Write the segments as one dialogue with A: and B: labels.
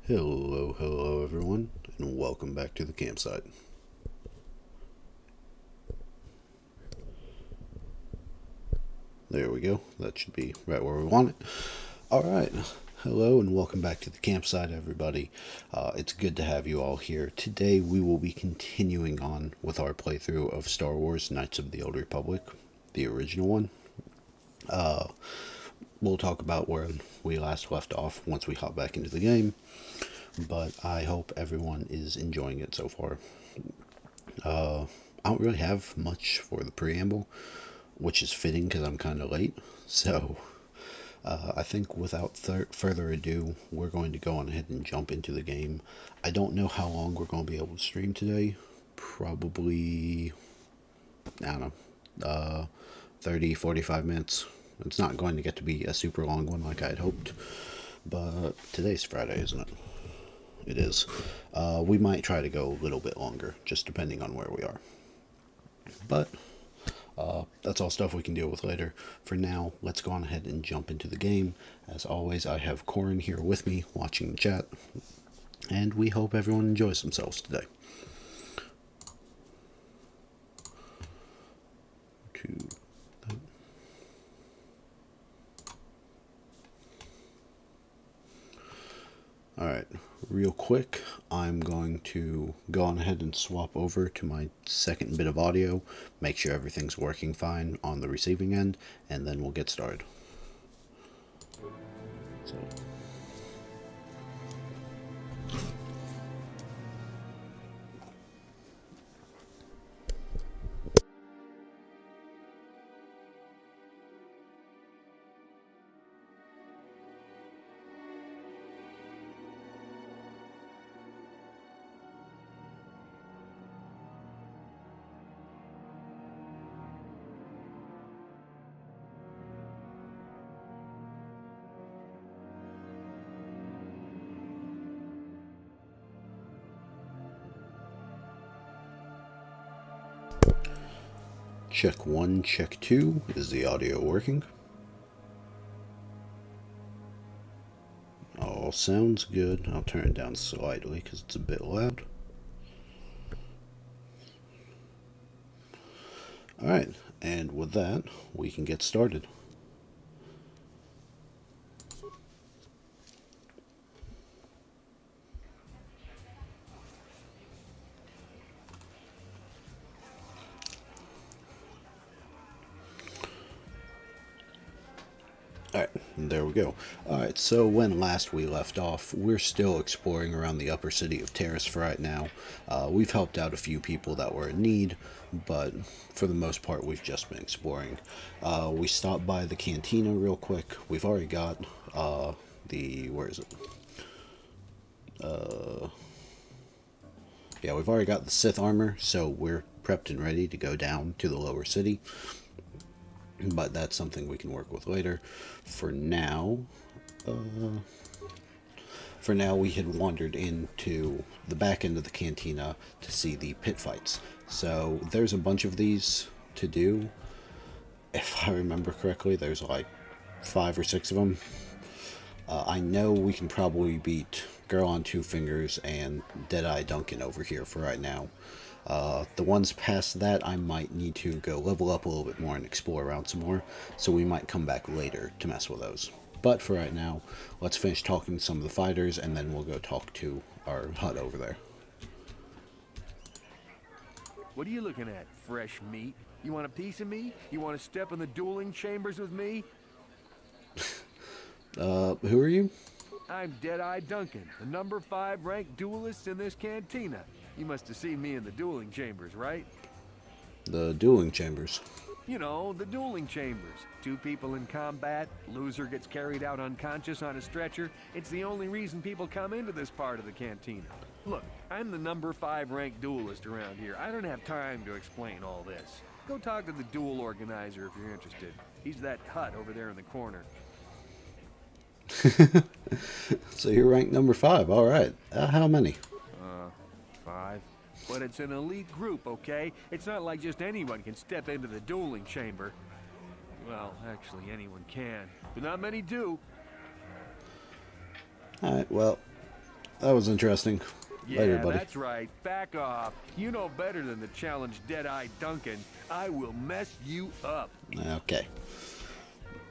A: Hello everyone, and welcome back to the campsite. There we go, that should be right where we want it. Alright, hello and welcome back to the campsite, everybody. It's good to have you all here. Today we will be continuing on with our playthrough of Star Wars Knights of the Old Republic, the original one. We'll talk about where we last left off once we hop back into the game, but I hope everyone is enjoying it so far. I don't really have much for the preamble, which is fitting because I'm kind of late. So I think without further ado, we're going to go on ahead and jump into the game. I don't know how long we're going to be able to stream today. Probably, I don't know, 30, 45 minutes. It's not going to get to be a super long one like I had hoped. But today's Friday, isn't it? It is. We might try to go a little bit longer, just depending on where we are. But that's all stuff we can deal with later. For now, let's go on ahead and jump into the game. As always, I have Corin here with me, watching the chat. And we hope everyone enjoys themselves today. Alright, real quick, I'm going to go on ahead and swap over to my second bit of audio, make sure everything's working fine on the receiving end, and then we'll get started. So. Check 1, check 2. Is the audio working? All sounds good. I'll turn it down slightly because it's a bit loud. Alright, and with that, we can get started. Alright, there we go. Alright, so when last we left off, we're still exploring around the upper city of Terrace for right now. We've helped out a few people that were in need, but for the most part we've just been exploring. We stopped by the cantina real quick. We've already got where is it? Yeah, we've already got the Sith armor, so we're prepped and ready to go down to the lower city. But that's something we can work with later. For now, we had wandered into the back end of the cantina to see the pit fights. So there's a bunch of these to do. If I remember correctly, there's like 5 or 6 of them. I know we can probably beat Girl on Two Fingers and Deadeye Duncan over here for right now. The ones past that, I might need to go level up a little bit more and explore around some more, so we might come back later to mess with those. But for right now, let's finish talking to some of the fighters, and then we'll go talk to our hut over there.
B: What are you looking at, fresh meat? You want a piece of me? You want to step in the dueling chambers with me?
A: Who are you?
B: I'm Deadeye Duncan, the number 5 ranked duelist in this cantina. You must have seen me in the dueling chambers, right?
A: The dueling chambers.
B: You know, the dueling chambers. 2 people in combat, loser gets carried out unconscious on a stretcher. It's the only reason people come into this part of the cantina. Look, I'm the number 5 ranked duelist around here. I don't have time to explain all this. Go talk to the duel organizer if you're interested. He's that hut over there in the corner.
A: So you're ranked number 5, alright. How many?
B: 5. But it's an elite group, okay? It's not like just anyone can step into the dueling chamber. Well, actually, anyone can, but not many do.
A: Alright, well, That was interesting. Later,
B: Yeah,
A: buddy.
B: that's right. Back off. You know better than to challenge Deadeye Duncan. I will mess you up.
A: Okay.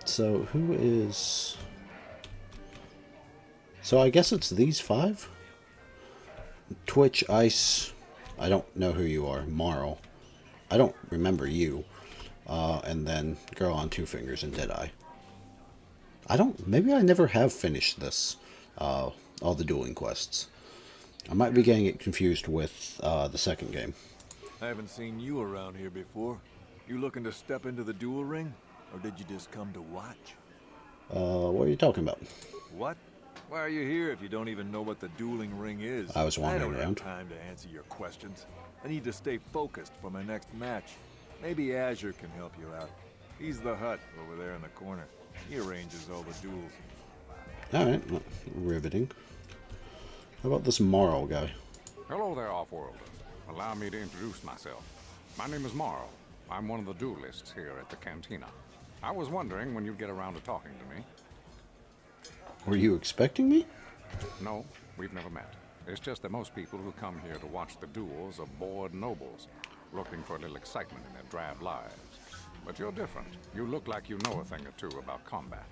A: So, who is... So, I guess it's these five? Twitch, Ice... I don't know who you are. Marl. I don't remember you. And then Girl on Two Fingers and Deadeye. I don't... Maybe I never have finished this. All the dueling quests. I might be getting it confused with the second game.
C: I haven't seen you around here before. You looking to step into the duel ring? Or did you just come to watch?
A: What are you talking about?
C: What? Why are you here if you don't even know what the dueling ring is?
A: I was wandering
C: I don't
A: around.
C: have time to answer your questions. I need to stay focused for my next match. Maybe Azure can help you out. He's the hut over there in the corner. He arranges all the duels.
A: Alright, well, riveting. How about this Marl guy?
D: Hello there, Offworlders. Allow me to introduce myself. My name is Marl. I'm one of the duelists here at the Cantina. I was wondering when you'd get around to talking to me.
A: Were you expecting me?
D: No, we've never met. It's just that most people who come here to watch the duels are bored nobles, looking for a little excitement in their drab lives. But you're different. You look like you know a thing or two about combat.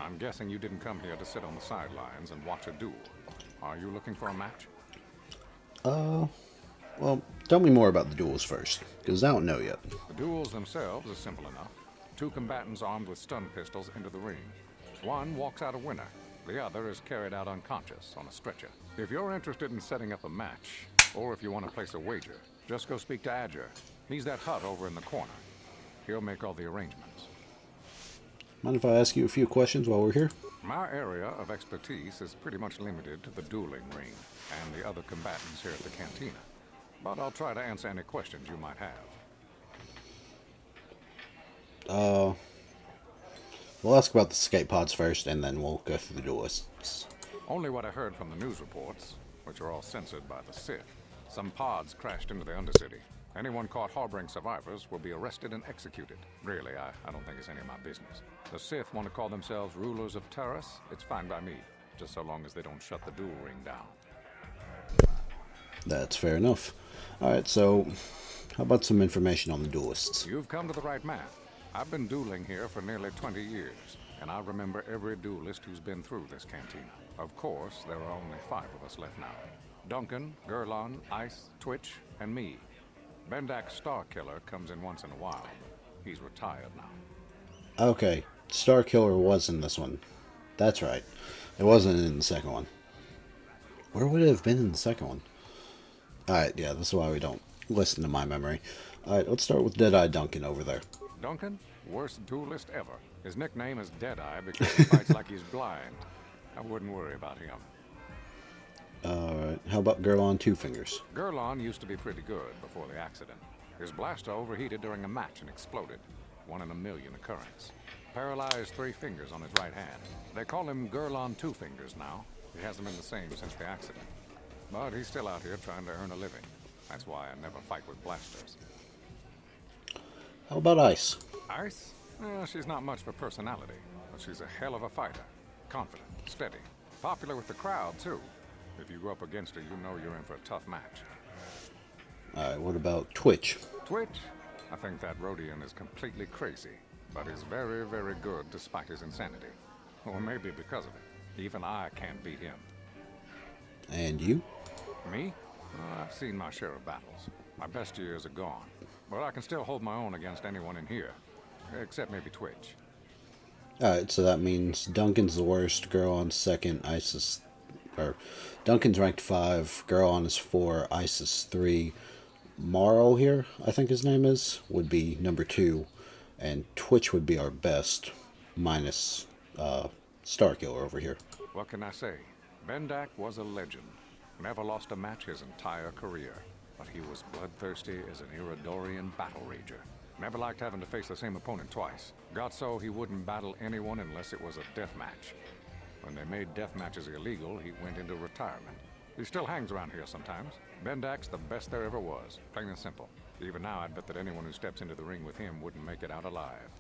D: I'm guessing you didn't come here to sit on the sidelines and watch a duel. Are you looking for a match?
A: Well, tell me more about the duels first, because I don't know yet.
D: The duels themselves are simple enough. Two combatants armed with stun pistols into the ring. One walks out a winner. The other is carried out unconscious on a stretcher. If you're interested in setting up a match, or if you want to place a wager, just go speak to Azure. He's that hut over in the corner. He'll make all the arrangements.
A: Mind if I ask you a few questions while we're here?
D: My area of expertise is pretty much limited to the dueling ring and the other combatants here at the Cantina. But I'll try to answer any questions you might have.
A: We'll ask about the escape pods first, and then we'll go through the duelists.
D: Only what I heard from the news reports, which are all censored by the Sith. Some pods crashed into the Undercity. Anyone caught harboring survivors will be arrested and executed. Really, I don't think it's any of my business. The Sith want to call themselves rulers of Taurus. It's fine by me, just so long as they don't shut the duel ring down.
A: That's fair enough. Alright, so how about some information on the duelists?
D: You've come to the right man. I've been dueling here for nearly 20 years, and I remember every duelist who's been through this cantina. Of course, there are only 5 of us left now. Duncan, Gurlon, Ice, Twitch, and me. Bendak's Starkiller comes in once in a while, but he's retired now.
A: Okay, Starkiller was in this one. That's right. It wasn't in the second one. Where would it have been in the second one? Alright, yeah, this is why we don't listen to my memory. Alright, let's start with Deadeye Duncan over there.
D: Duncan, worst duelist ever. His nickname is Deadeye because he fights like he's blind. I wouldn't worry about him.
A: Alright, how about Girl on Two Fingers?
D: Gurlon used to be pretty good before the accident. His blaster overheated during a match and exploded. 1 in a million occurrence. Paralyzed 3 fingers on his right hand. They call him Gurlon Two Fingers now. He hasn't been the same since the accident. But he's still out here trying to earn a living. That's why I never fight with blasters.
A: How about Ice?
D: Ice? Well, she's not much for personality, but she's a hell of a fighter. Confident, steady, popular with the crowd, too. If you go up against her, you know you're in for a tough match.
A: Alright, what about Twitch?
D: Twitch? I think that Rhodian is completely crazy, but he's very, very good despite his insanity. Or maybe because of it. Even I can't beat him.
A: And you?
D: Me? Well, I've seen my share of battles. My best years are gone. But I can still hold my own against anyone in here. Except maybe Twitch.
A: Alright, so that means Duncan's the worst, Girl on second, Ice is... Or, Duncan's ranked 5, Girl on is 4, Ice is 3. Marl here, I think his name is, would be number 2. And Twitch would be our best, minus Starkiller over here.
D: What can I say? Bendak was a legend. Never lost a match his entire career. But he was bloodthirsty as an Iridorian battle rager. Never liked having to face the same opponent twice. Got so he wouldn't battle anyone unless it was a death match. When they made death matches illegal, he went into retirement. He still hangs around here sometimes. Bendak's the best there ever was, plain and simple. Even now, I'd bet that anyone who steps into the ring with him wouldn't make it out alive.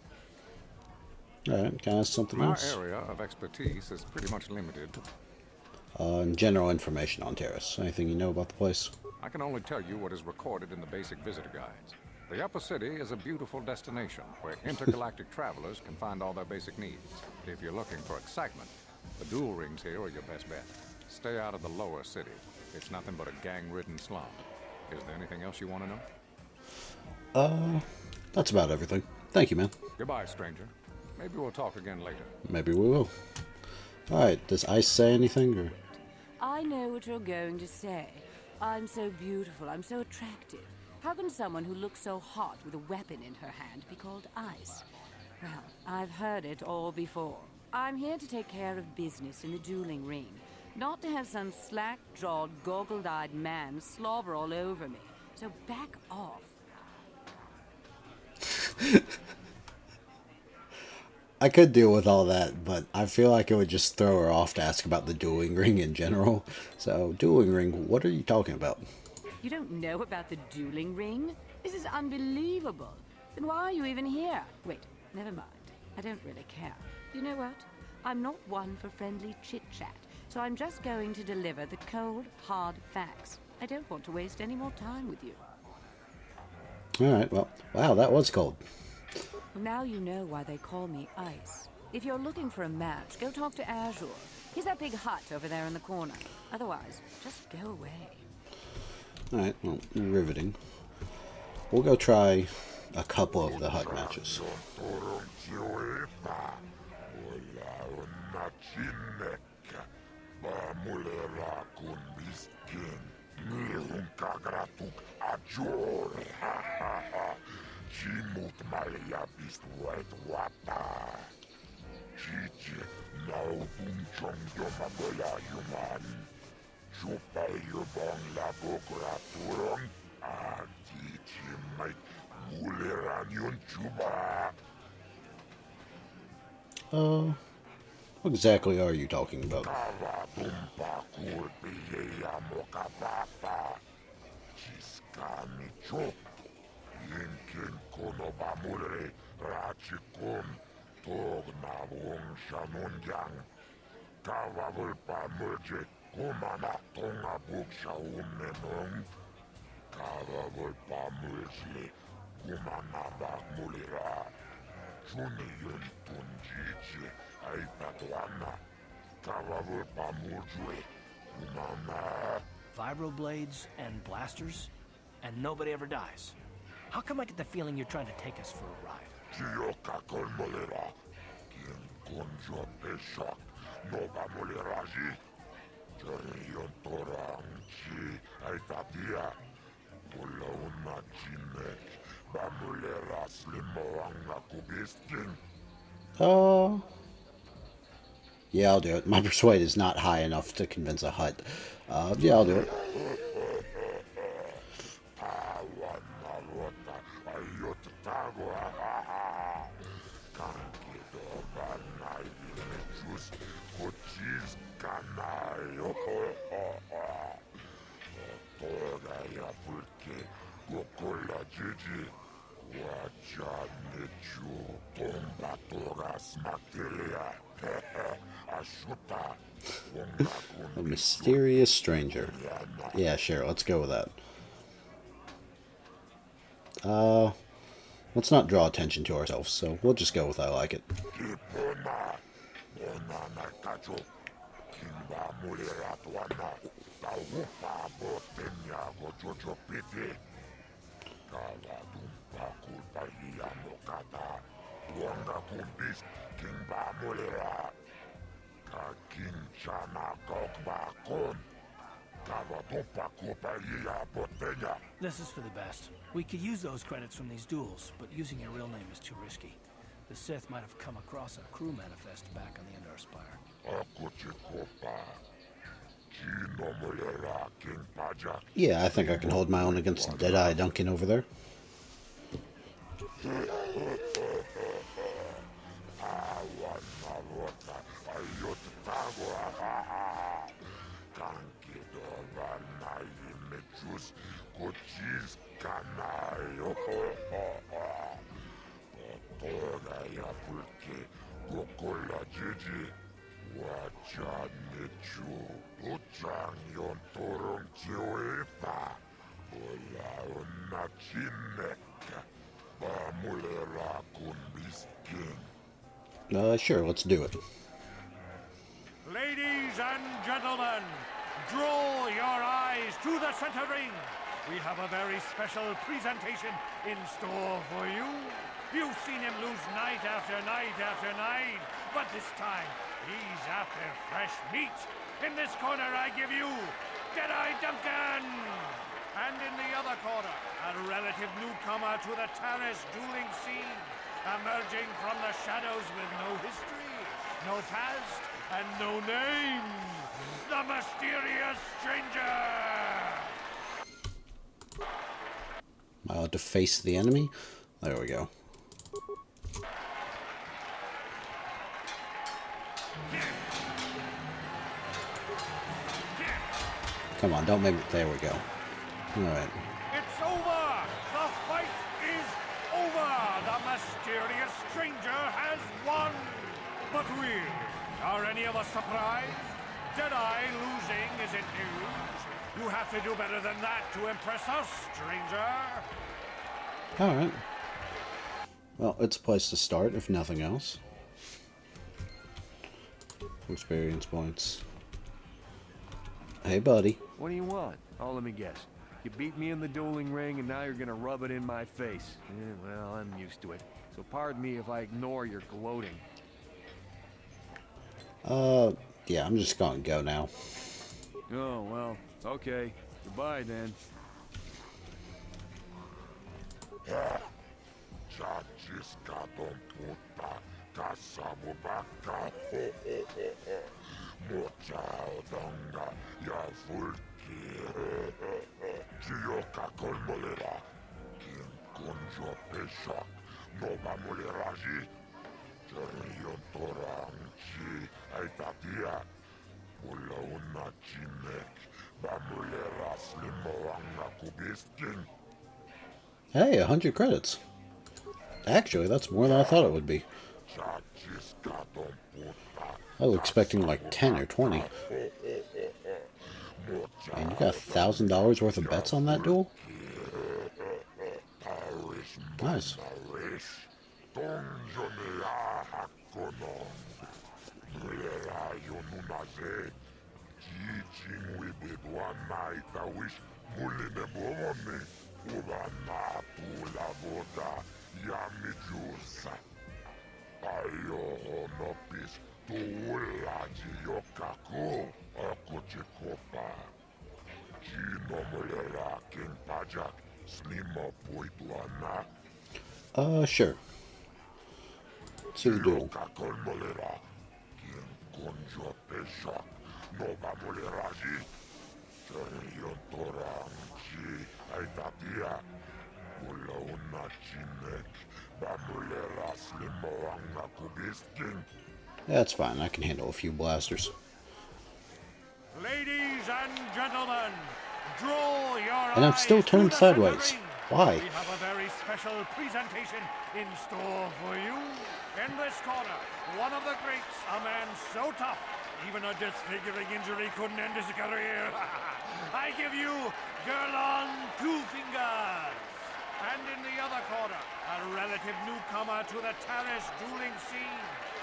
A: Alright, can I ask something
D: My
A: else?
D: area of expertise is pretty much limited.
A: And general information on Terrace. Anything you know about the place?
D: I can only tell you what is recorded in the basic visitor guides. The Upper City is a beautiful destination where intergalactic travelers can find all their basic needs. If you're looking for excitement, the duel rings here are your best bet. Stay out of the Lower City. It's nothing but a gang-ridden slum. Is there anything else you want to know?
A: That's about everything. Thank you, man.
D: Goodbye, stranger. Maybe we'll talk again later.
A: Maybe we will. Alright, does Ice say anything, or...?
E: I know what you're going to say. I'm so beautiful, I'm so attractive. How can someone who looks so hot with a weapon in her hand be called Ice? Well, I've heard it all before. I'm here to take care of business in the dueling ring, not to have some slack-jawed, goggled-eyed man slobber all over me. So back off.
A: I could deal with all that, but I feel like it would just throw her off to ask about the dueling ring in general. So, dueling ring, what are you talking about?
E: You don't know about the dueling ring? This is unbelievable. Then why are you even here? Wait, never mind. I don't really care. You know what? I'm not one for friendly chit-chat, so I'm just going to deliver the cold, hard facts. I don't want to waste any more time with you.
A: Alright, well, wow, that was cold.
E: Well, now you know why they call me Ice. If you're looking for a match, go talk to Azure. He's that big hut over there in the corner. Otherwise, just go away.
A: Alright, well, riveting. We'll go try a couple of the hut matches. What exactly are you talking about?
F: Vibroblades and blasters, and nobody ever dies. How come I get the feeling you're trying to take us for a ride?
A: Yeah, I'll do it. My persuade is not high enough to convince a hut. Yeah, I'll do it. A mysterious stranger. Yeah, sure, let's go with that. Let's not draw attention to ourselves, so we'll just go with I like it.
F: This is for the best. We could use those credits from these duels, but using your real name is too risky. The Sith might have come across a crew manifest back on the Endar Spire.
A: Yeah, I think I can hold my own against Deadeye Duncan over there. Sure, let's do it.
G: Ladies and gentlemen, draw your eyes to the center ring. We have a very special presentation in store for you. You've seen him lose night after night after night, but this time he's after fresh meat. In this corner I give you Deadeye Duncan! And in the other corner, a relative newcomer to the terrace dueling scene, emerging from the shadows with no history, no past, and no name, the mysterious stranger!
A: Am I allowed to face the enemy? There we go. Come on, don't make me... There we go. Alright.
G: It's over! The fight is over! The mysterious stranger has won! But really, are any of us surprised? Deadeye losing isn't news. You have to do better than that to impress us, stranger!
A: Alright. Well, it's a place to start, if nothing else. Experience points. Hey, buddy.
B: What do you want? Oh, let me guess. You beat me in the dueling ring, and now you're gonna rub it in my face. Well, I'm used to it. So pardon me if I ignore your gloating.
A: Yeah, I'm just gonna go now.
B: Oh, well, okay. Goodbye, then.
A: Hey, 100 credits. Actually, that's more than I thought it would be. I was expecting like 10 or 20. And you got $1,000 worth of bets on that duel? Nice. Sure. To the duel. That's fine, I can handle a few blasters.
G: Ladies and gentlemen, draw your
A: And I'm still
G: eyes
A: turned
G: to the center
A: sideways.
G: ring.
A: Why?
G: We have a very special presentation in store for you. In this corner, one of the greats, a man so tough, even a disfiguring injury couldn't end his career. I give you Gerlon Two Fingers. And in the other corner, a relative newcomer to the terrace dueling scene,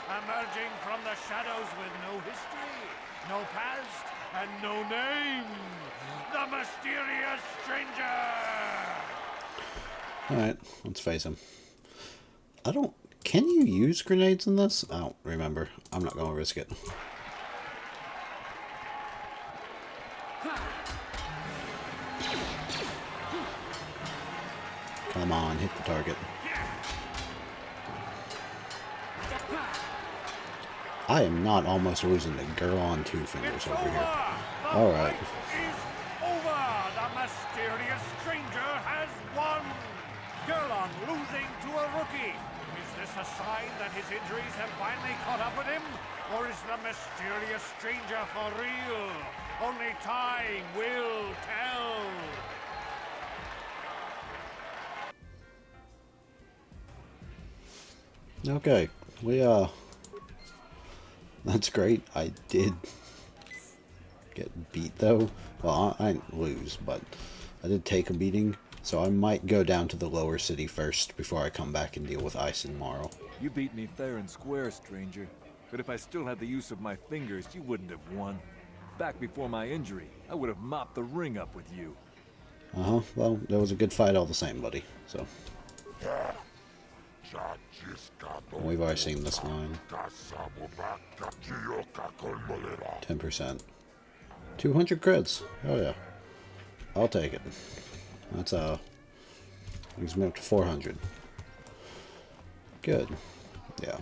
G: emerging from the shadows with no history, no past, and no name, the mysterious stranger!
A: Alright, let's face him. Can you use grenades in this? I don't remember. I'm not gonna risk it. Come on, hit the target. I am not almost losing the girl on Two Fingers over here. Alright.
G: Is over! The mysterious stranger has won! Gerlon losing to a rookie. Is this a sign that his injuries have finally caught up with him? Or is the mysterious stranger for real? Only time will tell.
A: Okay, That's great. I did get beat, though. Well, I didn't lose, but I did take a beating. So I might go down to the lower city first before I come back and deal with Ice and Marl.
C: You beat me fair and square, stranger. But if I still had the use of my fingers, you wouldn't have won. Back before my injury, I would have mopped the ring up with you.
A: Uh-huh. Well, that was a good fight all the same, buddy. So. We've already seen this line. 10%. 200 creds. Oh, yeah. I'll take it. That's, brings me up to 400. Good. Yeah.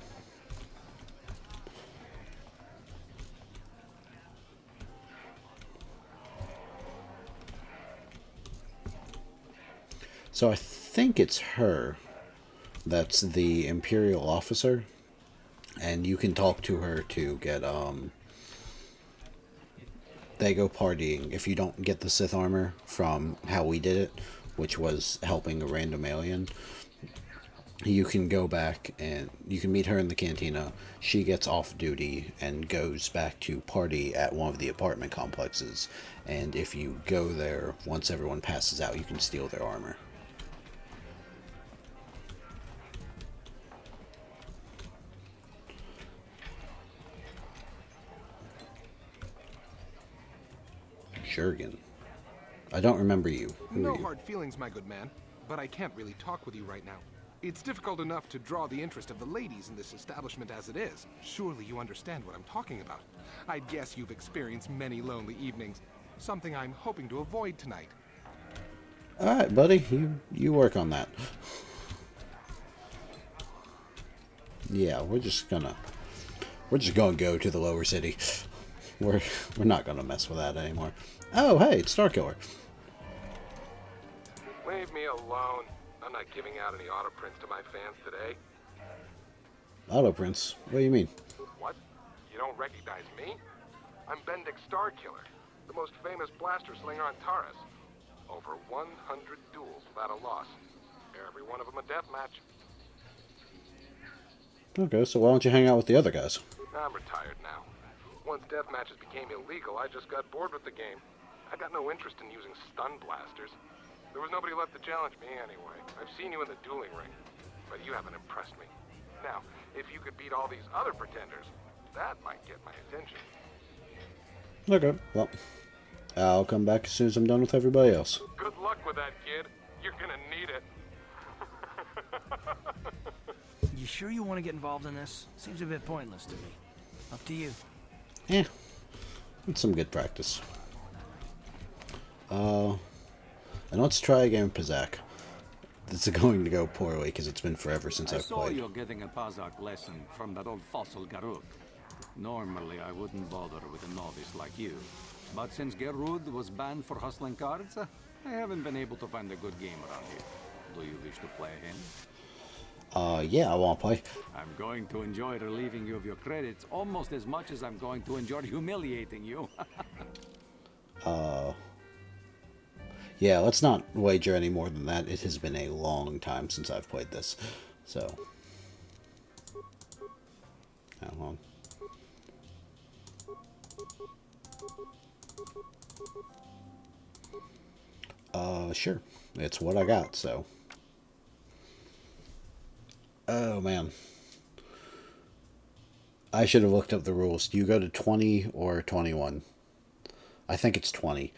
A: So I think it's her that's the Imperial officer, and you can talk to her to get, they go partying. If you don't get the Sith armor from how we did it, which was helping a random alien, you can go back and you can meet her in the cantina. She gets off duty and goes back to party at one of the apartment complexes. And if you go there, once everyone passes out, you can steal their armor. Jurgen. I don't remember you. Who
H: No
A: are you?
H: hard feelings, my good man, but I can't really talk with you right now. It's difficult enough to draw the interest of the ladies in this establishment as it is. Surely you understand what I'm talking about. I guess you've experienced many lonely evenings, something I'm hoping to avoid tonight.
A: Alright, buddy. You work on that. Yeah, we're just gonna go to the lower city. We're not gonna mess with that anymore. Oh, hey, it's Starkiller.
H: Leave me alone. I'm not giving out any auto prints to my fans today.
A: Auto prints? What do you mean?
H: What? You don't recognize me? I'm Bendick Starkiller, the most famous blaster slinger on Taurus. Over 100 duels without a loss. Every one of them a death match.
A: Okay, so why don't you hang out with the other guys?
H: I'm retired now. Once death matches became illegal, I just got bored with the game. I got no interest in using stun blasters. There was nobody left to challenge me anyway. I've seen you in the dueling ring, but you haven't impressed me. Now, if you could beat all these other pretenders, that might get my attention.
A: Okay, well, I'll come back as soon as I'm done with everybody else.
H: Good luck with that, kid. You're gonna need it.
F: You sure you want to get involved in this? Seems a bit pointless to me. Up to you.
A: Eh, it's some good practice. And let's try a game of Pazak. This is going to go poorly because it's been forever since I've
I: saw
A: played.
I: you getting a Pazak lesson from that old fossil Garud. Normally, I wouldn't bother with a novice like you. But since Garud was banned for hustling cards, I haven't been able to find a good game around here. Do you wish to play him?
A: Yeah, I want to play.
I: I'm going to enjoy relieving you of your credits almost as much as I'm going to enjoy humiliating you.
A: Yeah, let's not wager any more than that. It has been a long time since I've played this. So. Hold on. Sure. It's what I got, so. Oh, man. I should have looked up the rules. Do you go to 20 or 21? I think it's 20.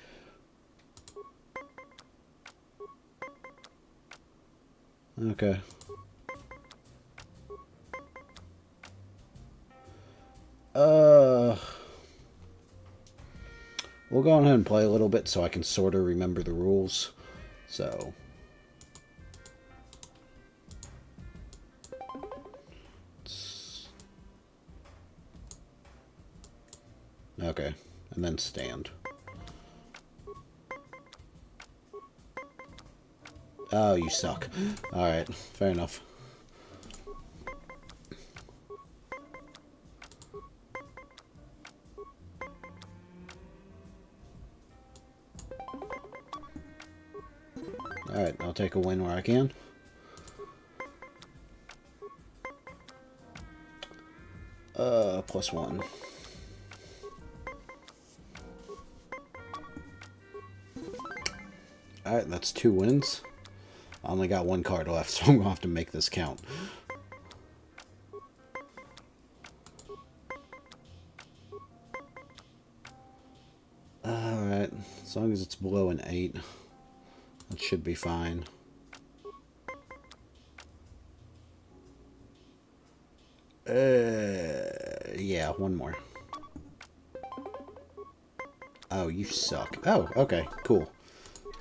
A: Okay. We'll go ahead and play a little bit so I can sort of remember the rules. So. Okay. And then stand. Oh, you suck. Alright, fair enough. Alright, I'll take a win where I can. +1. Alright, that's 2 wins. I only got 1 card left, so I'm gonna have to make this count. Alright, as long as it's below an 8, that should be fine. Yeah, 1 more. Oh, you suck. Oh, okay, cool.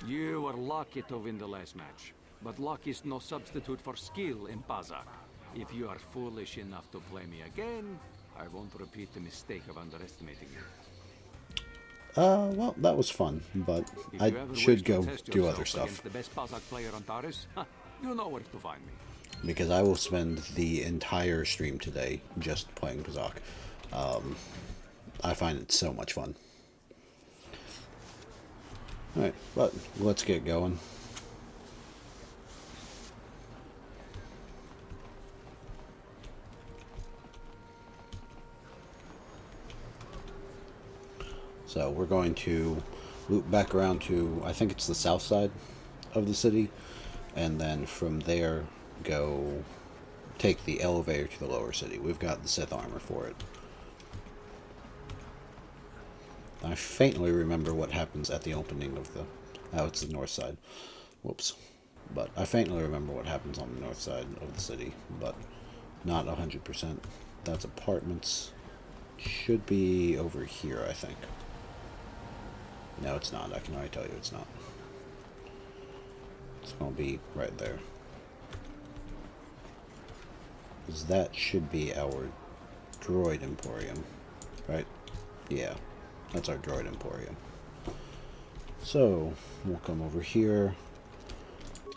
I: You were lucky to win the last match, but luck is no substitute for skill in Pazak. If you are foolish enough to play me again, I won't repeat the mistake of underestimating you.
A: Well, that was fun, but I should go do other stuff.
I: The best Pazak player on Taris, you know where to find me.
A: Because I will spend the entire stream today just playing Pazak. I find it so much fun. Alright, but let's get going. So we're going to loop back around to, I think it's the south side of the city, and then from there go take the elevator to the lower city. We've got the Sith armor for it. I faintly remember what happens at the opening of the... Oh, it's the north side. Whoops. But I faintly remember what happens on the north side of the city, but not 100%. That's apartments. Should be over here, I think. No, it's not. I can already tell you it's not. It's going to be right there. Because that should be our droid emporium, right? Yeah, that's our droid emporium. So, we'll come over here,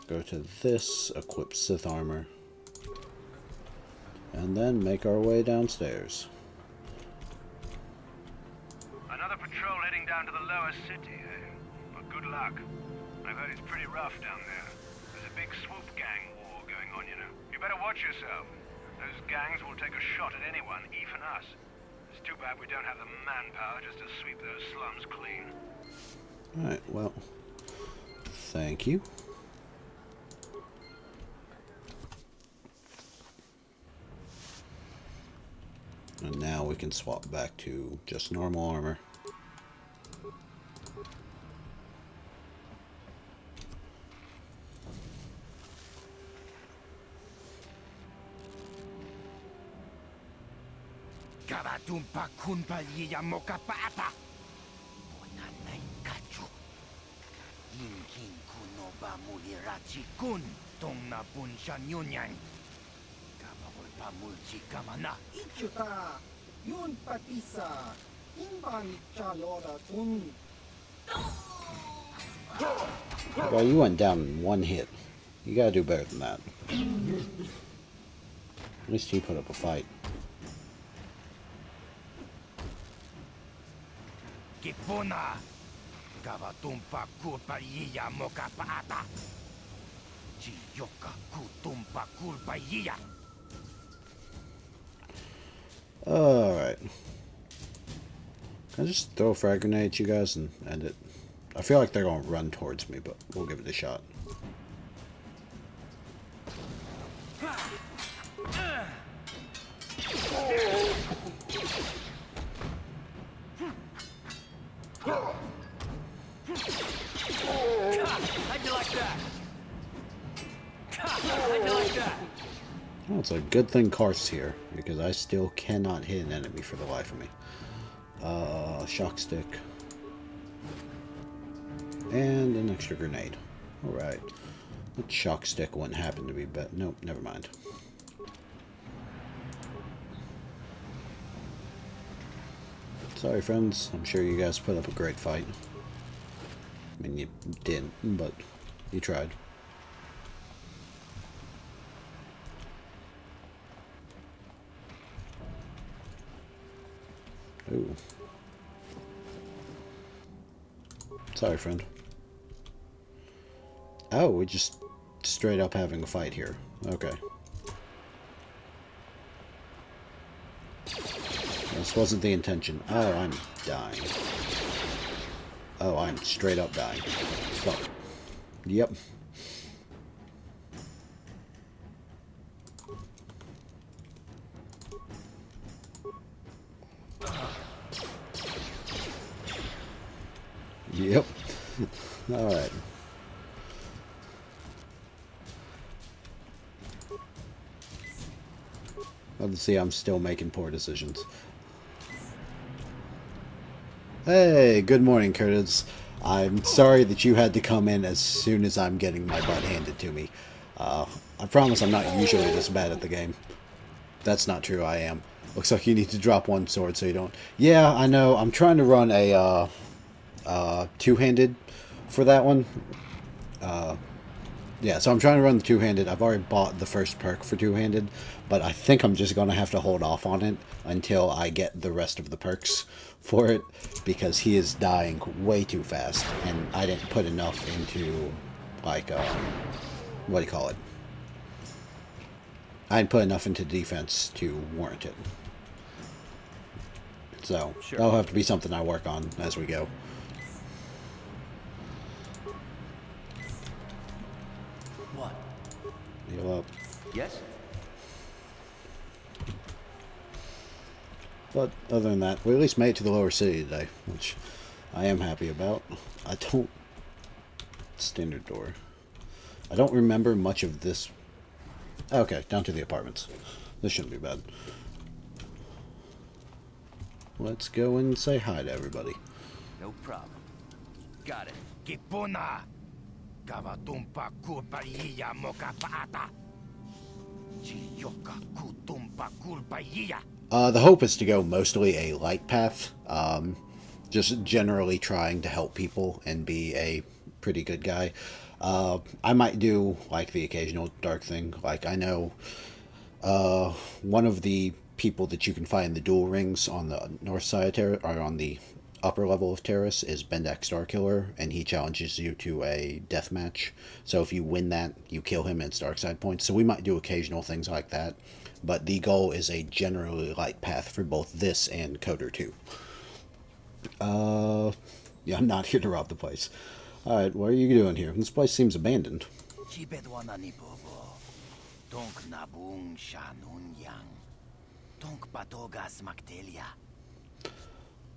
A: go to this, equip Sith armor, and then make our way downstairs.
J: Another patrol heading down to the lower city, eh? But good luck. I've heard it's pretty rough down there. There's a big swoop gang war going on, you know. You better watch yourself. Those gangs will take a shot at anyone, even us. It's too bad we don't have the manpower just to sweep those slums clean.
A: Alright, well, thank you. And now we can swap back to just normal armor.
J: Gabatumpa kunpa yiya mokapapa. Bonanay kachu. Yinkin kuno ba mulirachi kun tong na bunshan yunyan. Kabawal pa mulchi kamana.
K: Ichuta, yun patisa, imbang chalora kun.
A: Well, you went down in 1 hit. You gotta do better than that. At least he put up a fight.
J: Kipuna. Gabatumpa kulpa yiya mokapaata. Chiyoka kutumpa kulpa yiya.
A: Alright. Can I just throw a frag grenade at you guys and end it? I feel like they're going to run towards me, but we'll give it a shot.
J: How'd you like that? How'd you like that?
A: Well, it's a good thing Karth's here, because I still cannot hit an enemy for the life of me. Shock stick. And an extra grenade. Alright. That shock stick wouldn't happen to be better. Nope, never mind. Sorry, friends. I'm sure you guys put up a great fight. I mean, you didn't, but you tried. Ooh. Sorry, friend. Oh, we're just straight up having a fight here. Okay. This wasn't the intention. Oh, I'm dying. Oh, I'm straight up dying. Fuck. Yep. Yep. Alright. Let's see, I'm still making poor decisions. Hey, good morning, Curtis. I'm sorry that you had to come in as soon as I'm getting my butt handed to me. I promise I'm not usually this bad at the game. That's not true, I am. Looks like you need to drop one sword so you don't... Yeah, I know. I'm trying to run a two-handed for that one. Yeah, so I'm trying to run the two-handed. I've already bought the first perk for two-handed, but I think I'm just going to have to hold off on it until I get the rest of the perks for it, because he is dying way too fast, and I didn't put enough into, like, what do you call it? I didn't put enough into defense to warrant it. So, that'll have to be something I work on as we go.
F: What?
A: Heal up.
L: Yes?
A: But other than that, we at least made it to the lower city today, which I am happy about. I don't... Standard door. I don't remember much of this. Okay, down to the apartments. This shouldn't be bad. Let's go and say hi to everybody.
L: No problem. Got it.
G: Kipuna. Kavatumpa kulpaiya moka paata. Chiyoka kutumpa kulpaiya.
A: The hope is to go mostly a light path. Just generally trying to help people and be a pretty good guy. I might do, like, the occasional dark thing. Like, I know one of the people that you can find the duel rings on the north side of Terrace, or on the upper level of Terrace, is Bendak Starkiller, and he challenges you to a death match. So if you win that, you kill him and it's dark side points. So we might do occasional things like that. But the goal is a generally light path for both this and KOTOR 2. Yeah, I'm not here to rob the place. Alright, what are you doing here? This place seems abandoned.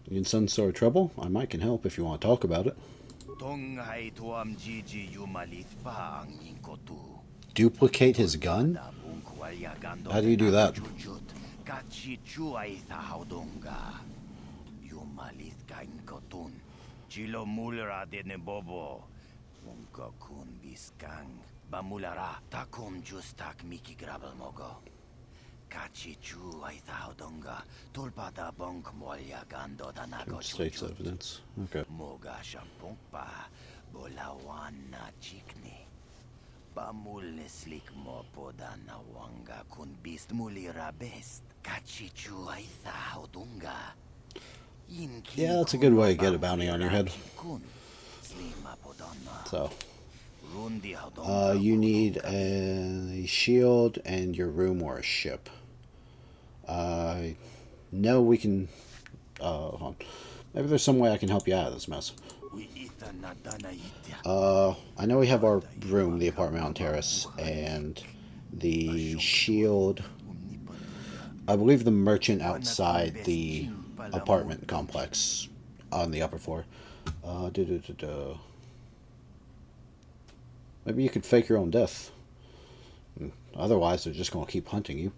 A: You in some sort of trouble? I might can help if you want to talk about it. Duplicate his gun? How do you do that?
G: Chilo mulera de nebobo. Unka kun biskang. Bamulara. Takum justak miki grabel mogo. Kachi chu aitha hodonga. Tulpada bonk molya gando danago
A: State's evidence. Okay.
G: Moga shampumpa. Bolawana chikni. Bamul neslik mo podana wanga kun bist mulira best. Kachi chu aitha hodonga.
A: Yeah, that's a good way to get a bounty on your head. So, you need a shield and your room or a ship. No, we can, hold on. Maybe there's some way I can help you out of this mess. I know we have our room, the apartment on Terrace, and the shield. I believe the merchant outside the apartment complex on the upper floor. Maybe you could fake your own death. Otherwise, they're just going to keep hunting you.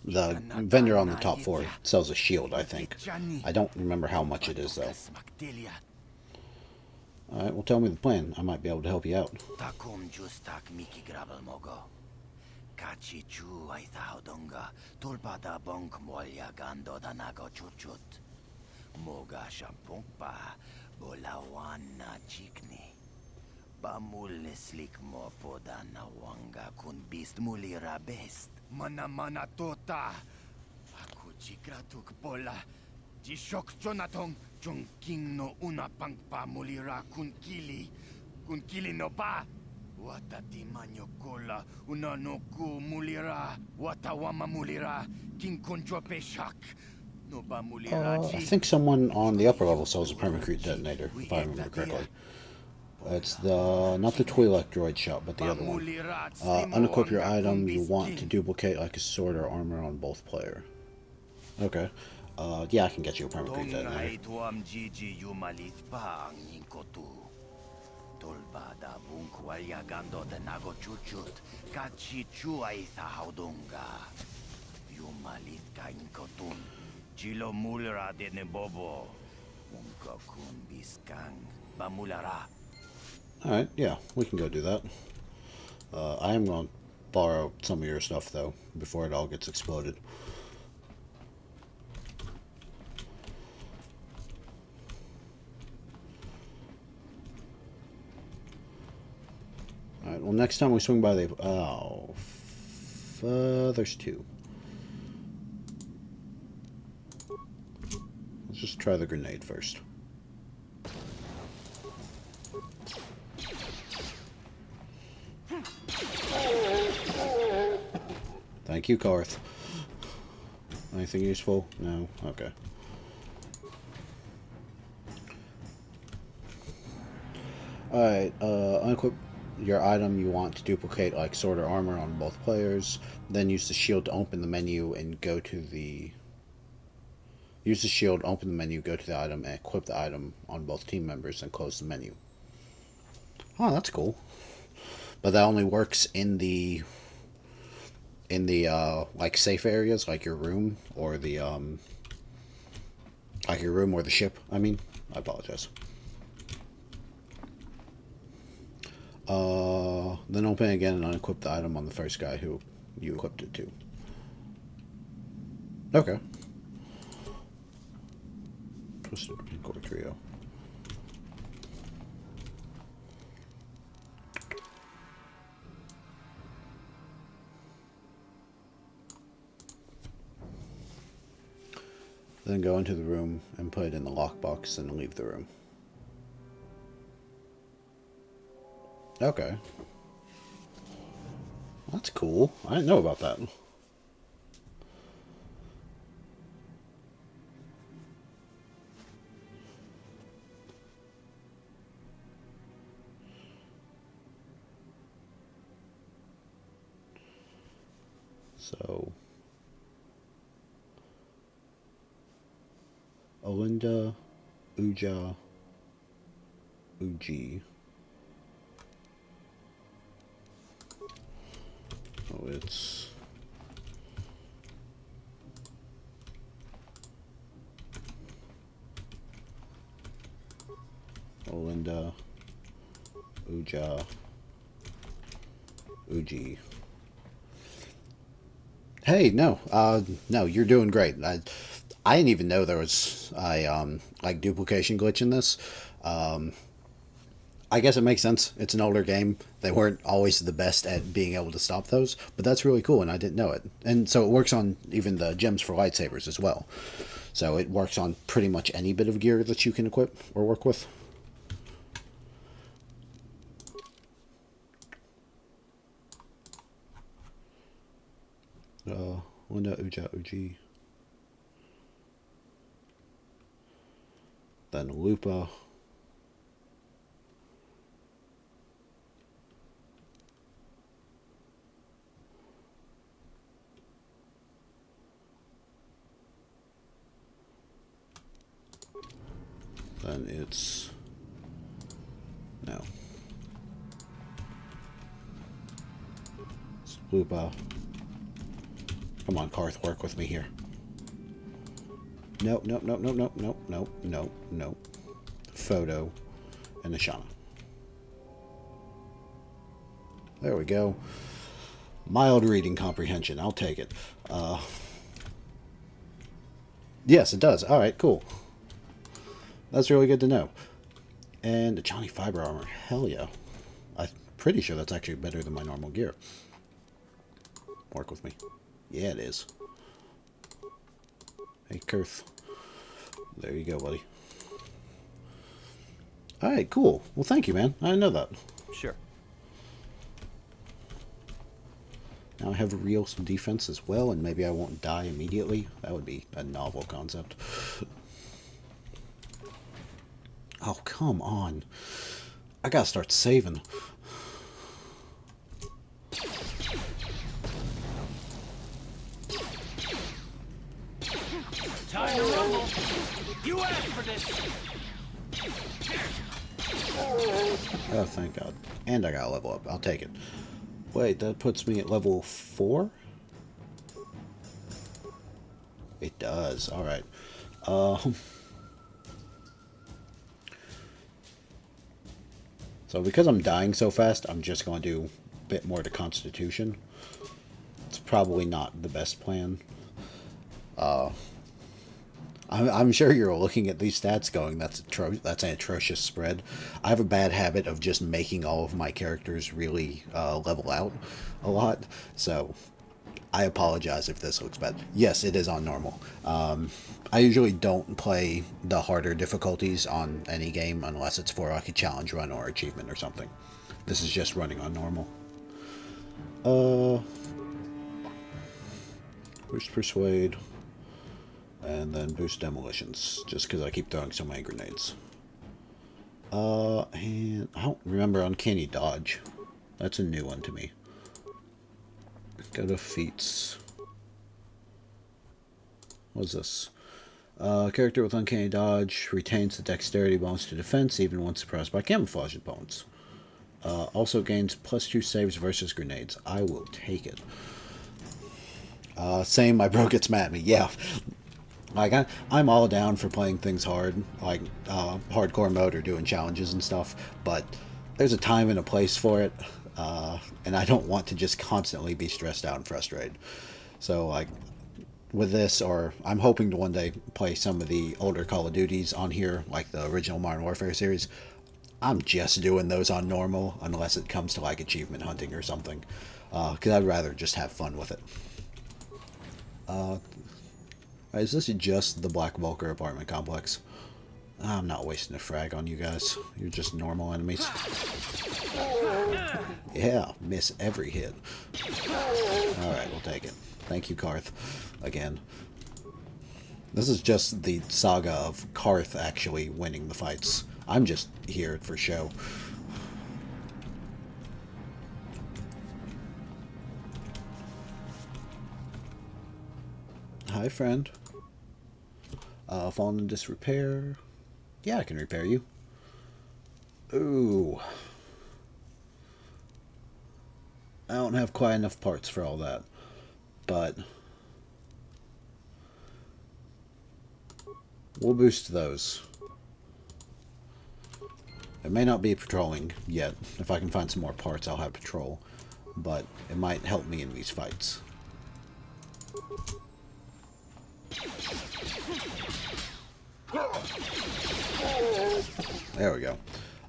A: The vendor on the top floor sells a shield, I think. I don't remember how much it is, though. Alright, well, tell me the plan. I might be able to help you out.
G: Kachichu aithaudonga tulpada bonk molya gando danago chuchut. Moga shampumpa bolawana chikni. Bamul neslik mo podana wanga kun bist mulira best. Mana mana tota. Aku chikratuk bola. Jishok jonatong chongking no una pangpa mulira kun kili no ba. Watati manyo kola unanoku mulira watawama mulira king konjope shak
A: I think someone on the upper level sells a permacrete detonator, if I remember correctly. It's not the Twi'lek droid shop, but the other one. Unequip your item you want to duplicate like a sword or armor on both player. Okay. Yeah, I can get you a permacrete detonator. Alright, yeah, we can go do that. I am going to borrow some of your stuff, though, before it all gets exploded. Alright, well, next time we swing by the... Oh, there's two. Let's just try the grenade first. Thank you, Karth. Anything useful? No? Okay. Alright, unequip your item you want to duplicate like sword or armor on both players. Then use the shield to open the menu and go to the... Use the shield, open the menu, go to the item, and equip the item on both team members and close the menu. Oh, that's cool. But that only works in the like safe areas, like your room or the ship. I mean, I apologize. Then open again and unequip the item on the first guy who you equipped it to. Okay. Twisted Core Trio. Then go into the room and put it in the lockbox and leave the room. Okay. That's cool. I didn't know about that. So... Olinda, Uja, Uji. Oh, it's... Olinda, Uja, Uji. Hey, no, no, you're doing great. I didn't even know there was a like duplication glitch in this. I guess it makes sense. It's an older game. They weren't always the best at being able to stop those, but that's really cool, and I didn't know it. And so it works on even the gems for lightsabers as well. So it works on pretty much any bit of gear that you can equip or work with. Wanda, Uja, Uji. Then Lupa. Then it's... No. It's Lupa. Come on, Karth, work with me here. Nope, nope, nope, nope, nope, nope, nope, nope, nope. Photo and Nishana. There we go. Mild reading comprehension. I'll take it. Yes, it does. All right, cool. That's really good to know. And the Johnny Fiber armor. Hell yeah. I'm pretty sure that's actually better than my normal gear. Work with me. Yeah, it is. Hey, Kurth. There you go, buddy. Alright, cool. Well, thank you, man. I didn't know that.
L: Sure.
A: Now now I have real defense as well, and maybe I won't die immediately. That would be a novel concept. Oh, come on. I gotta start saving.
F: Time to rumble. You asked for this.
A: Oh, thank God. And I gotta level up. I'll take it. Wait, that puts me at level 4? It does. Alright. So because I'm dying so fast, I'm just going to do a bit more to Constitution. It's probably not the best plan. I'm sure you're looking at these stats going, that's an atrocious spread. I have a bad habit of just making all of my characters really level out a lot, so I apologize if this looks bad. Yes, it is on normal. I usually don't play the harder difficulties on any game unless it's for like a challenge run or achievement or something. This is just running on normal. Boost Persuade. And then boost demolitions, just because I keep throwing so many grenades. And I don't remember Uncanny Dodge. That's a new one to me. Go to feats. What's this? Character with Uncanny Dodge retains the dexterity bonus to defense even when suppressed by camouflage opponents. Also gains +2 saves versus grenades. I will take it. Same, my bro gets mad at me. Yeah. Like, I'm all down for playing things hard, like hardcore mode or doing challenges and stuff, but there's a time and a place for it, and I don't want to just constantly be stressed out and frustrated. So, like, with this, or I'm hoping to one day play some of the older Call of Duties on here, like the original Modern Warfare series. I'm just doing those on normal, unless it comes to, like, achievement hunting or something, because I'd rather just have fun with it. Is this just the Black Vulture apartment complex? I'm not wasting a frag on you guys. You're just normal enemies. Yeah, miss every hit. Alright, we'll take it. Thank you, Karth. Again. This is just the saga of Karth actually winning the fights. I'm just here for show. Hi, friend. Fallen in disrepair. Yeah, I can repair you. Ooh. I don't have quite enough parts for all that. But we'll boost those. It may not be patrolling yet. If I can find some more parts, I'll have patrol. But it might help me in these fights. There we go.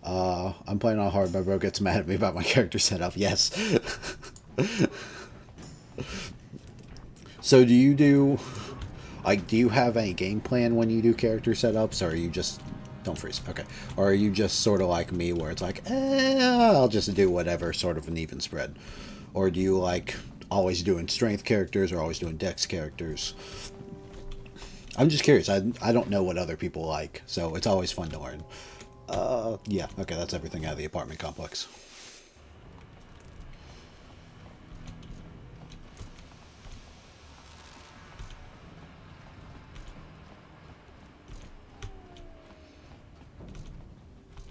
A: I'm playing on hard. My bro gets mad at me about my character setup. Yes. So do you have any game plan when you do character setups, or are you just... Don't freeze. Okay. Or are you just sort of like me, where it's like, I'll just do whatever, sort of an even spread? Or do you like always doing strength characters or always doing dex characters? I'm just curious. I don't know what other people like, so it's always fun to learn. Yeah, okay, that's everything out of the apartment complex.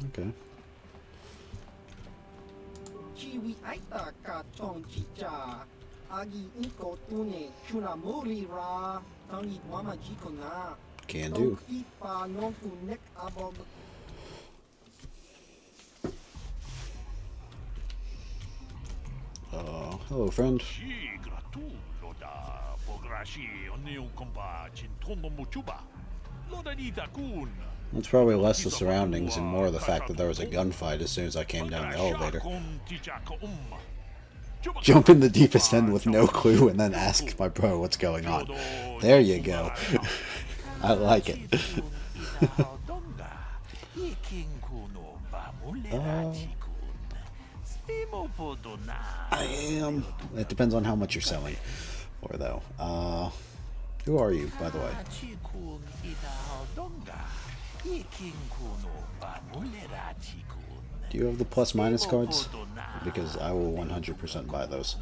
A: Okay.
K: Chiwi aita ka chong chicha. Agi iko tune chunamuri ra. Tangi mama jikona.
A: Can do. Hello, friend. It's probably less the surroundings and more the fact that there was a gunfight as soon as I came down the elevator. Jump in the deepest end with no clue and then ask my bro what's going on. There you go. I like it. I am. It depends on how much you're selling for, though. Who are you, by the way? Do you have the plus minus cards? Because I will 100% buy those.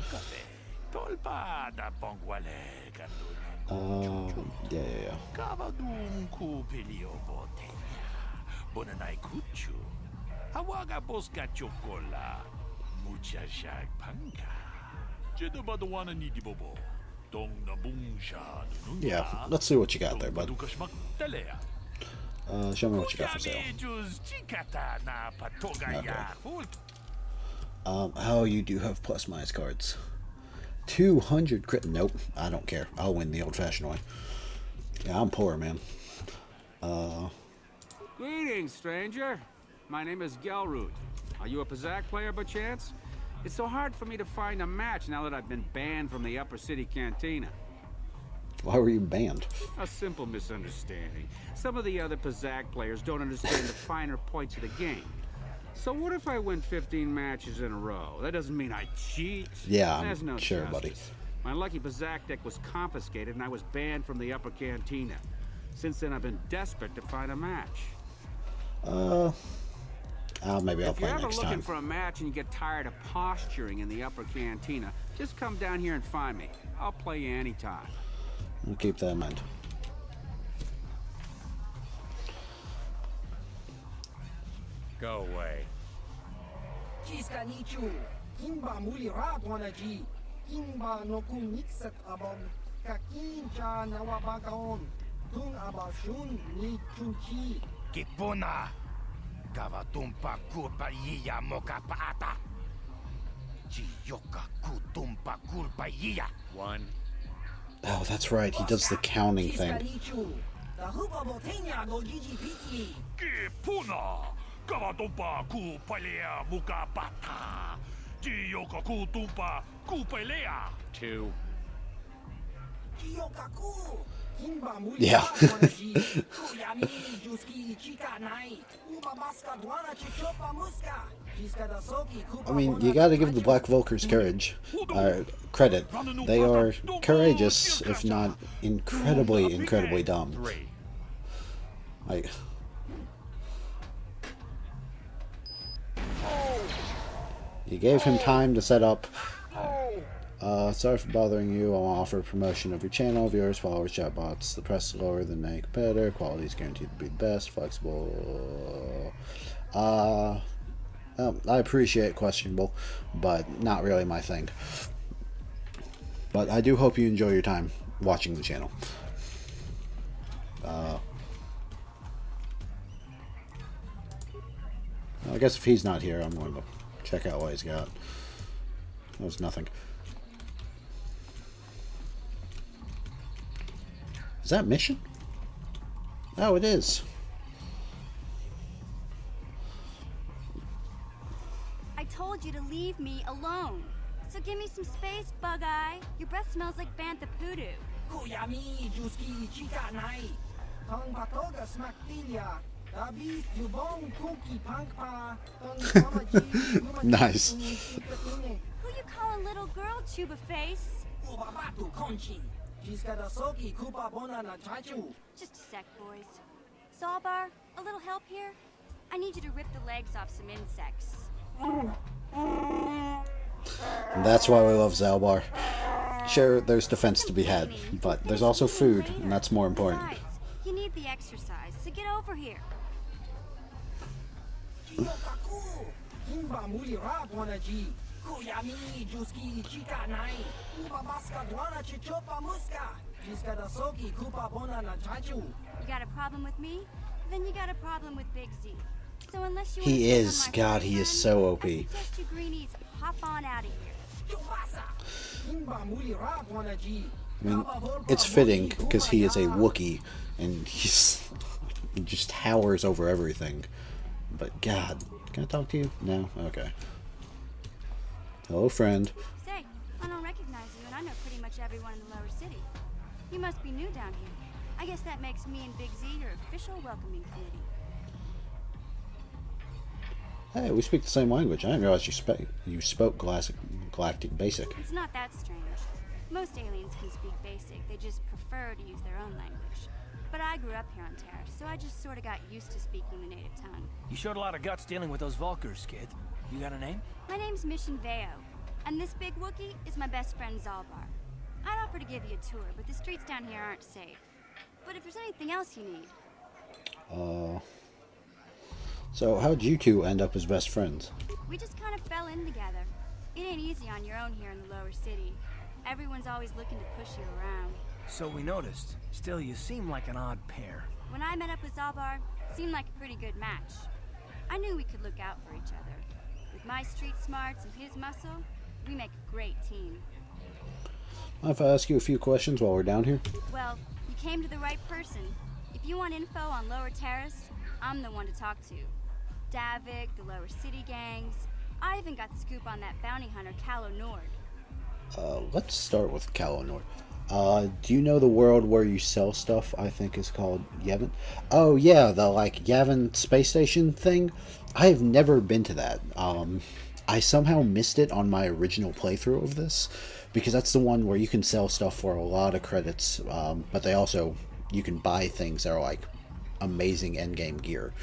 A: Yeah. Yeah, let's see what you got there, bud. Show me what you got for sale. Okay. Oh, you do have plus minus cards. 200 crit. Nope, I don't care. I'll win the old-fashioned way. Yeah, I'm poor, man.
M: Greetings, stranger. My name is Gelroot. Are you a Pazak player by chance? It's so hard for me to find a match now that I've been banned from the Upper City Cantina.
A: Why were you banned?
M: A simple misunderstanding. Some of the other Pazak players don't understand the finer points of the game. So what if I win 15 matches in a row? That doesn't mean I cheat.
A: Yeah,
M: There's
A: I'm
M: no
A: sure,
M: justice.
A: buddy.
M: My lucky Pazak deck was confiscated and I was banned from the Upper Cantina. Since then, I've been desperate to find a match.
A: Maybe I'll play next
M: If you're ever looking
A: time.
M: for a match and you get tired of posturing in the Upper Cantina, just come down here and find me. I'll play you anytime.
A: I'll keep that in mind.
G: Go away.
K: Kimba muli ratwanaji. Kimba no kumixat abon. Kakincha nawabagaon. Tung abashun ni chunchi.
G: Kipuna. Kavatumpa kurpa yiya moka paata. Chiyoka kutumpa kurpa yiya. One.
A: Oh, that's right. He does the counting thing.
G: Kipuna. Kavatumpa kupalea muka pata. Chiyoka kutumpa kupalea. Two.
A: Yeah. I mean, you gotta give the Black Volkers credit. They are courageous, if not incredibly dumb. Like, you gave him time to set up. Sorry for bothering you. I want to offer a promotion of your channel. Viewers, followers, chatbots. The press is lower than any competitor. Quality is guaranteed to be the best. Flexible. I appreciate questionable, but not really my thing. But I do hope you enjoy your time watching the channel. I guess if he's not here, I'm going to check out what he's got. That was nothing. Is that mission? Oh, it is.
N: I told you to leave me alone. So give me some space, Bug-Eye. Your breath smells like Bantha Poodoo.
A: Nice.
N: Who you calling little girl, Chuba Face? Just a sec, boys. Zalbar, a little help here? I need you to rip the legs off some insects.
A: And that's why we love Zalbar. Sure, there's defense to be had, but there's also food, and that's more important.
N: Besides, you need the exercise, so get over here. You got a problem with me? Then you got a problem with Big Z. So unless you
A: He is. God, he is so OP.
N: I suggest you greenies hop on out of here.
A: I mean, it's fitting because he is a Wookiee and he just towers over everything. But God, can I talk to you? No? Okay. Hello, friend.
N: Say, I don't recognize you, and I know pretty much everyone in the lower city. You must be new down here. I guess that makes me and Big Z your official welcoming committee.
A: Hey, we speak the same language. I didn't realize you spoke Galactic Basic.
N: It's not that strange. Most aliens can speak Basic, they just prefer to use their own language. But I grew up here on Terra, so I just sort of got used to speaking the native tongue.
F: You showed a lot of guts dealing with those Vulkars, kid. You got a name?
N: My name's Mission Veo, and this big Wookiee is my best friend Zalbar. I'd offer to give you a tour, but the streets down here aren't safe. But if there's anything else you need...
A: So how'd you two end up as best friends?
N: We just kind of fell in together. It ain't easy on your own here in the lower city. Everyone's always looking to push you around.
F: So we noticed. Still, you seem like an odd pair.
N: When I met up with Zalbar, it seemed like a pretty good match. I knew we could look out for each other. With my street smarts and his muscle, we make a great team.
A: Mind if I ask you a few questions while we're down here?
N: Well, you came to the right person. If you want info on Lower Terrace, I'm the one to talk to. Davik, the Lower City gangs. I even got the scoop on that bounty hunter, Calo Nord.
A: Let's start with Calo Nord. Do you know the world where you sell stuff? I think is called Yavin. Oh yeah, the like Yavin space station thing. I have never been to that. I somehow missed it on my original playthrough of this, because that's the one where you can sell stuff for a lot of credits, but they also, you can buy things that are like amazing endgame gear.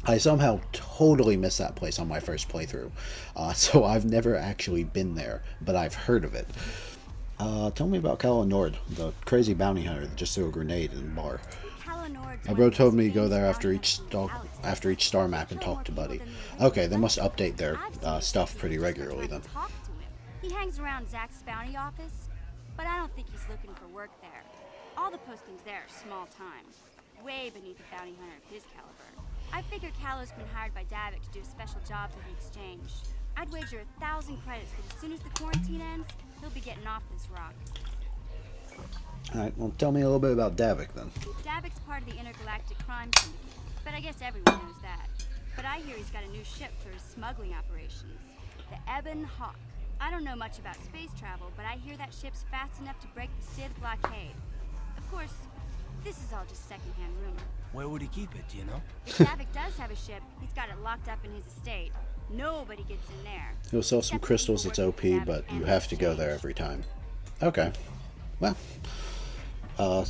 A: I somehow totally missed that place on my first playthrough, so I've never actually been there, but I've heard of it. Tell me about Calo Nord, the crazy bounty hunter that just threw a grenade in the bar. My bro told me to go there after each star map and talk to Buddy. Okay, they must update their stuff pretty regularly then.
N: He hangs around Zach's bounty office, but I don't think he's looking for work there. All the postings there are small time, way beneath a bounty hunter of his caliber. I figure Calo's been hired by Davik to do a special job for the exchange. I'd wager 1,000 credits that as soon as the quarantine ends, he'll be getting off this rock.
A: Alright, well tell me a little bit about Davik then.
N: Davik's part of the intergalactic crime syndicate, but I guess everyone knows that. But I hear he's got a new ship for his smuggling operations, the Ebon Hawk. I don't know much about space travel, but I hear that ship's fast enough to break the Sith blockade. Of course, this is all just secondhand rumor.
F: Where would he keep it, do you know?
N: If Davik does have a ship, he's got it locked up in his estate. Nobody gets in there.
A: He'll sell some crystals, it's OP, but you have to go there every time. Okay. Well,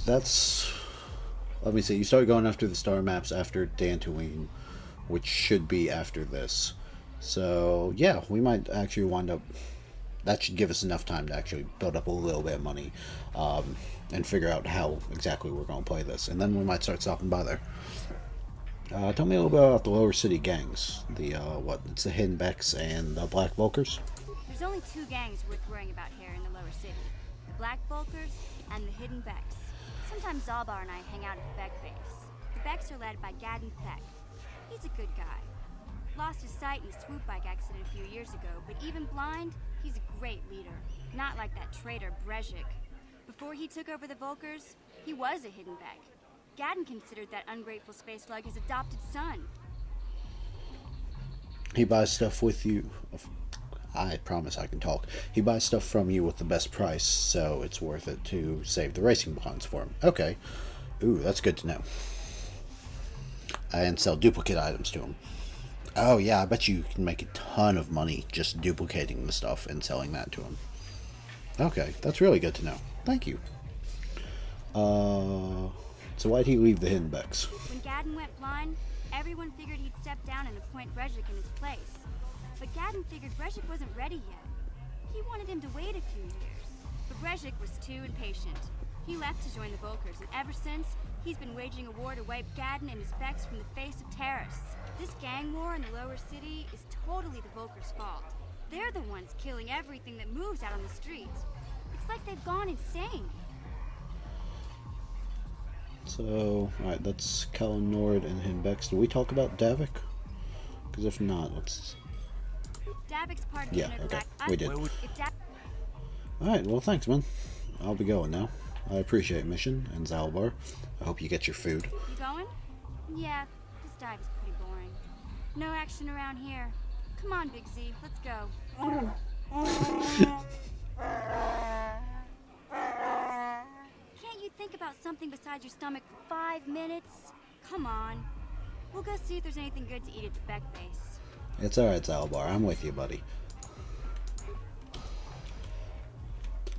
A: that's... Let me see, you start going after the star maps after Dantooine, which should be after this. So, yeah, we might actually wind up... That should give us enough time to actually build up a little bit of money, and figure out how exactly we're going to play this. And then we might start stopping by there. Tell me a little bit about the Lower City gangs. The, it's the Hidden Becks and the Black Vulkars?
N: There's only two gangs worth worrying about here in the Lower City. The Black Vulkars and the Hidden Becks. Sometimes Zalbar and I hang out at the Beck base. The Becks are led by Gadden Peck. He's a good guy. Lost his sight in a swoop bike accident a few years ago, but even blind, he's a great leader. Not like that traitor Brezhik. Before he took over the Vulkars, he was a Hidden Beck. Gadden considered that ungrateful space slug his adopted son.
A: He buys stuff with you. I promise I can talk. He buys stuff from you with the best price, so it's worth it to save the racing bonds for him. Okay. Ooh, that's good to know. And sell duplicate items to him. Oh yeah, I bet you can make a ton of money just duplicating the stuff and selling that to him. Okay, that's really good to know. Thank you. So why'd he leave the Hidden Becks?
N: When Gadden went blind, everyone figured he'd step down and appoint Brezhik in his place. But Gadden figured Brezhik wasn't ready yet. He wanted him to wait a few years. But Brezhik was too impatient. He left to join the Vulkars, and ever since, he's been waging a war to wipe Gadden and his Becks from the face of Terrace. This gang war in the Lower City is totally the Vulkars' fault. They're the ones killing everything that moves out on the streets. It's like they've gone insane.
A: So, alright, that's Calo Nord and Hidden Becks. Did we talk about Davik? Because if not, let's...
N: Davik's part of the
A: okay, we did.
N: If
A: Alright, well thanks, man. I'll be going now. I appreciate Mission and Zalbar. I hope you get your food.
N: You going? Yeah, this dive is pretty boring. No action around here. Come on, Big Z, let's go. Can't you think about something besides your stomach for 5 minutes? Come on. We'll go see if there's anything good to eat at the Beck base.
A: It's alright, Zalbar. I'm with you, buddy.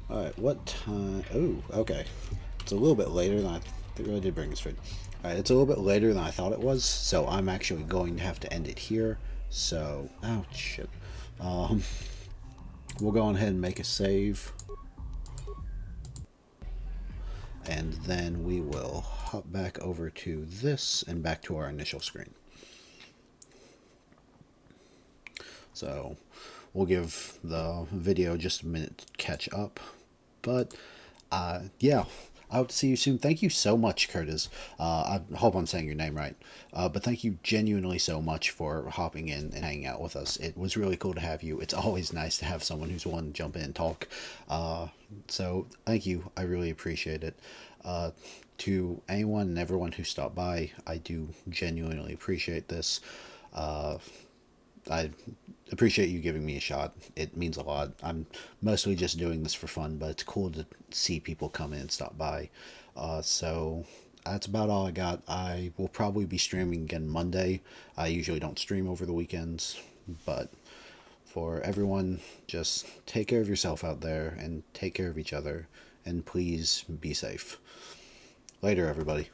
A: Alright, what time? Oh, okay. It's a little bit later than they really did bring us food. Alright, it's a little bit later than I thought it was, so I'm actually going to have to end it here. So, oh, shit. We'll go on ahead and make a save. And then we will hop back over to this and back to our initial screen. So we'll give the video just a minute to catch up. But yeah, I hope to see you soon. Thank you so much, Curtis. I hope I'm saying your name right. But thank you genuinely so much for hopping in and hanging out with us. It was really cool to have you. It's always nice to have someone who's willing to jump in and talk. So thank you. I really appreciate it. To anyone and everyone who stopped by, I do genuinely appreciate this. I appreciate you giving me a shot. It means a lot. I'm mostly just doing this for fun, but it's cool to see people come in and stop by. So that's about all I got. I will probably be streaming again Monday. I usually don't stream over the weekends, but for everyone, just take care of yourself out there and take care of each other, and please be safe. Later, everybody.